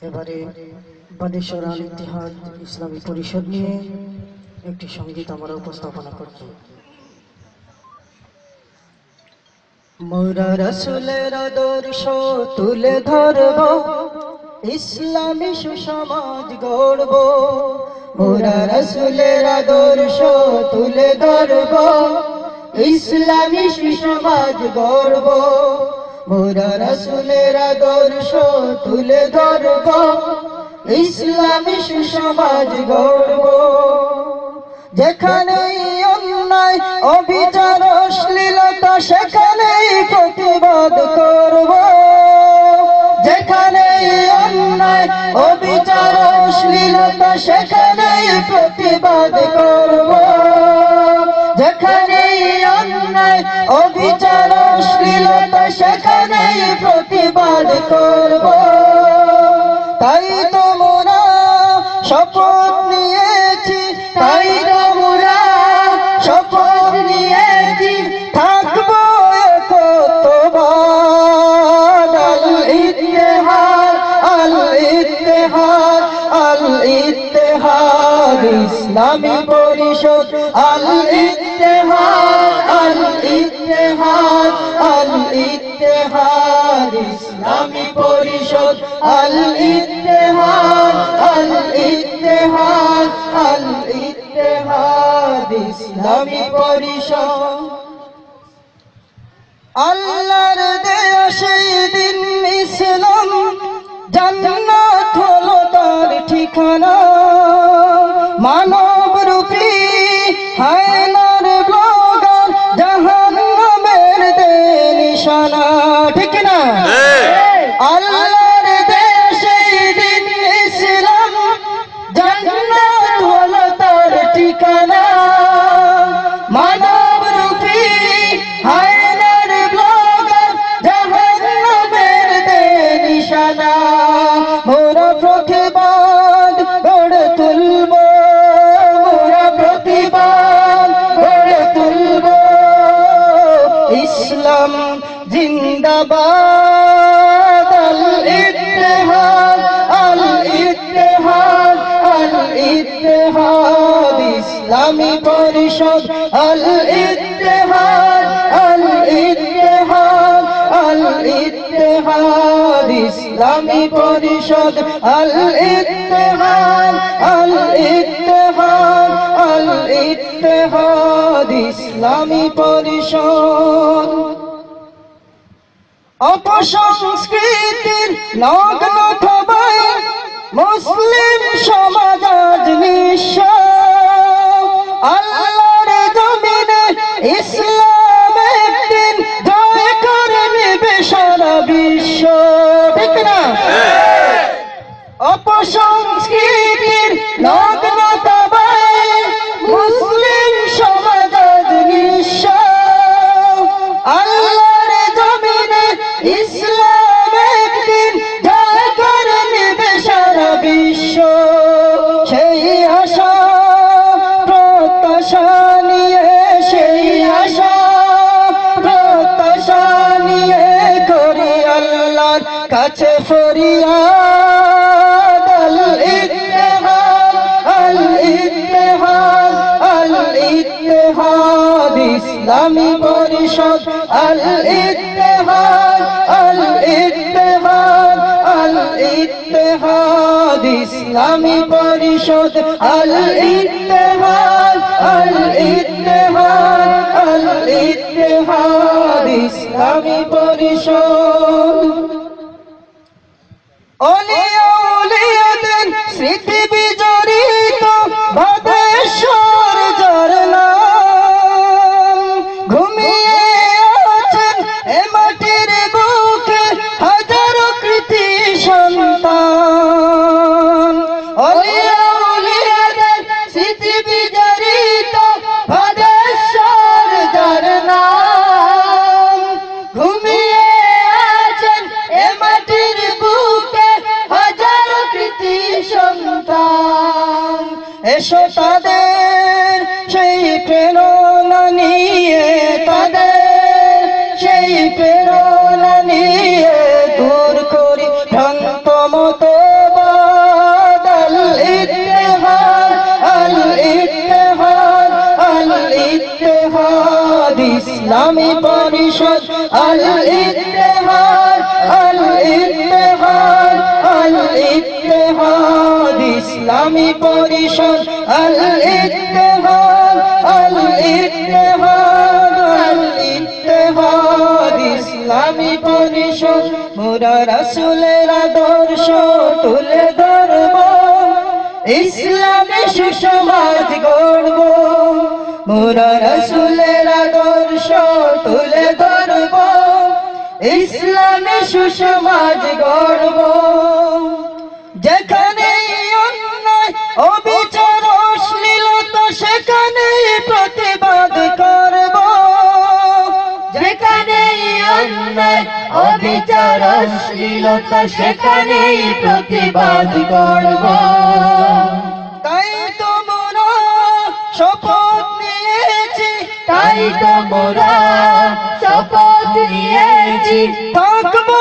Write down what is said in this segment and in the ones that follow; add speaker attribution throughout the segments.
Speaker 1: এবারে বানেশ্বর আল ইত্তেহাদ ইসলামী পরিষদ নিয়ে একটি সঙ্গীত আমরা উপস্থাপনা করছি। মোরা রাসূলের আদর্শ তুলে ধরব, ইসলামী সুসমাজ গড়ব। মোরা রাসূলের আদর্শ তুলে ধরব, ইসলামী সুসমাজ গড়ব। মোরা রাসূলের আদর্শ তুলে ধরব, ইসলামী সুসমাজ গড়ব। যেখানেই অন্যায় অবিচার অশ্লীলতা সেখানেই প্রতিবাদ করব। যেখানেই অন্যায় অবিচার অশ্লীলতা সেখানেই প্রতিবাদ করব। যেখানেই অন্যায় অবিচার অশ্লীলতা সেখানেই প্রতিবাদ করব। তাই তো মোরা শপথ নিয়েছি, তাই তো মোরা শপথ নিয়েছি, থাকবো একত্ববাদ। আল ইত্তেহাদ, আল ইত্তেহাদ, আল ইত্তেহাদ ইসলামী পরিষদ। আল ইত্তেহাদ, আল ইত্তেহাদ, আল ইত্তেহাদ ইসলামী পরিষদ। আল ইত্তেহাদ, আল ইত্তেহাদ, আল ইত্তেহাদ ইসলামী পরিষদ। আল্লাহর দেয়া সেই দিন ইসলাম, জান্নাত হলো তার ঠিকানা। মানব রূপী হায়নার ব্লগার জাহান্নামের দেয় নিশানা, ঠিক না? আল্লাহর দেয়া সেই দিন ইসলাম, জান্নাত হলো তার ঠিকানা। মানব রূপী হায়নার ব্লগার জাহান্নামের দেয় নিশানা। মোরা প্রতিবাদ গড়ে তুলব, মোরা প্রতিবাদ গড়ে তুলব। ইসলাম জিন্দাবাদ। আল ইত্তেহাদ, আল ইত্তেহাদ, আল ইত্তেহাদ ইসলামী পরিষদ। আল ইত্তেহাদ, আল ইত্তেহাদ, আল ইত্তেহাদ ইসলামী পরিষদ। আল ইত্তেহাদ, আল ইত্তেহাদ, আল ইত্তেহাদ ইসলামী পরিষদ। অপসংস্কৃতির নগ্ন থাবায় মুসলিম সমাজ আজ নিঃস্ব। আল্লাহর জমিনে ইসলাম একদিন জয় করে নেবে সারা বিশ্ব, ঠিক না? অপসংস্কৃতির নগ্ন থাবায় মুসলিম সমাজ আজ নিঃস্ব। আল্লাহর জমিনে ইসলাম একদিন জয় করে নেবে সারা বিশ্ব। সেই আশা প্রত্যাশা নিয়ে, সেই আশা প্রত্যাশা নিয়ে করি আল্লাহর কাছে ফরিয়াদ। আল ইত্তেহাদ, আল ইত্তেহাদ, আল ইত্তেহাদ ইসলামী পরিষদ। আল ইত্তেহাদ, আল ইত্তেহাদ, আল ইত্তেহাদ ইসলামী পরিষদ। আল ইত্তেহাদ, আল ইত্তেহাদ, আল ইত্তেহাদ ইসলামী পরিষদ। অলিয়া উলিয়াদের স্মৃতি বিজড়িত বাদেশ্বর যার নাম, ঘুমিয়ে আছেন এ মাটির বুকে হাজারো কৃতি সন্তান। অলিয়া উলিয়াদের স্মৃতি বিজড়িত বাদেশ্বর যার নাম, ঘুমিয়ে আছেন এ মাটির বুকে হাজারো কৃতি সন্তান। ইসলামী পরিষদ আল ইত্তেহাদ আল ইত্তেহাদ আল ইত্তেহাদ ইসলামী পরিষদ আল ইত্তেহাদ আল ইত্তেহাদ আল ইত্তেহাদ ইসলামী পরিষদ মোরা রাসূলের আদর্শ তুলে ধরব ইসলামী সুসমাজ গড়ব মোরা রাসূলের আদর্শ তুলে ধরব ইসলামী সুসমাজ গড়ব যেখানে অন্যায় অবিচার অশ্লীলতা সেখানে প্রতিবাদ করব
Speaker 2: যেখানে অন্যায় অবিচার অশ্লীলতা সেখানেই প্রতিবাদ করব
Speaker 1: তাই তো মোরা শপথ নিয়েছি
Speaker 2: তাই তো মোরা শপথ নিয়েছি
Speaker 1: থাকবো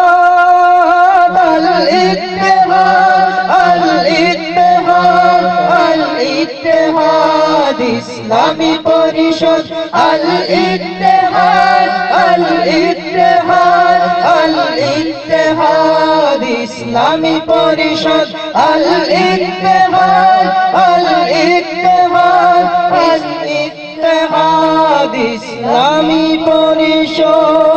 Speaker 1: একতাবাদ আল ইত্তেহাদ আল ইত্তেহাদ আল ইত্তেহাদ ইসলামী পরিষদ আল ইত্তেহাদ আল ইত্তেহাদ আল ইত্তেহাদ ইসলামী পরিষদ আল ইত্তেহাদ আল ইত্তেহাদ আল ইত্তেহাদ ইসলামী পরিষদ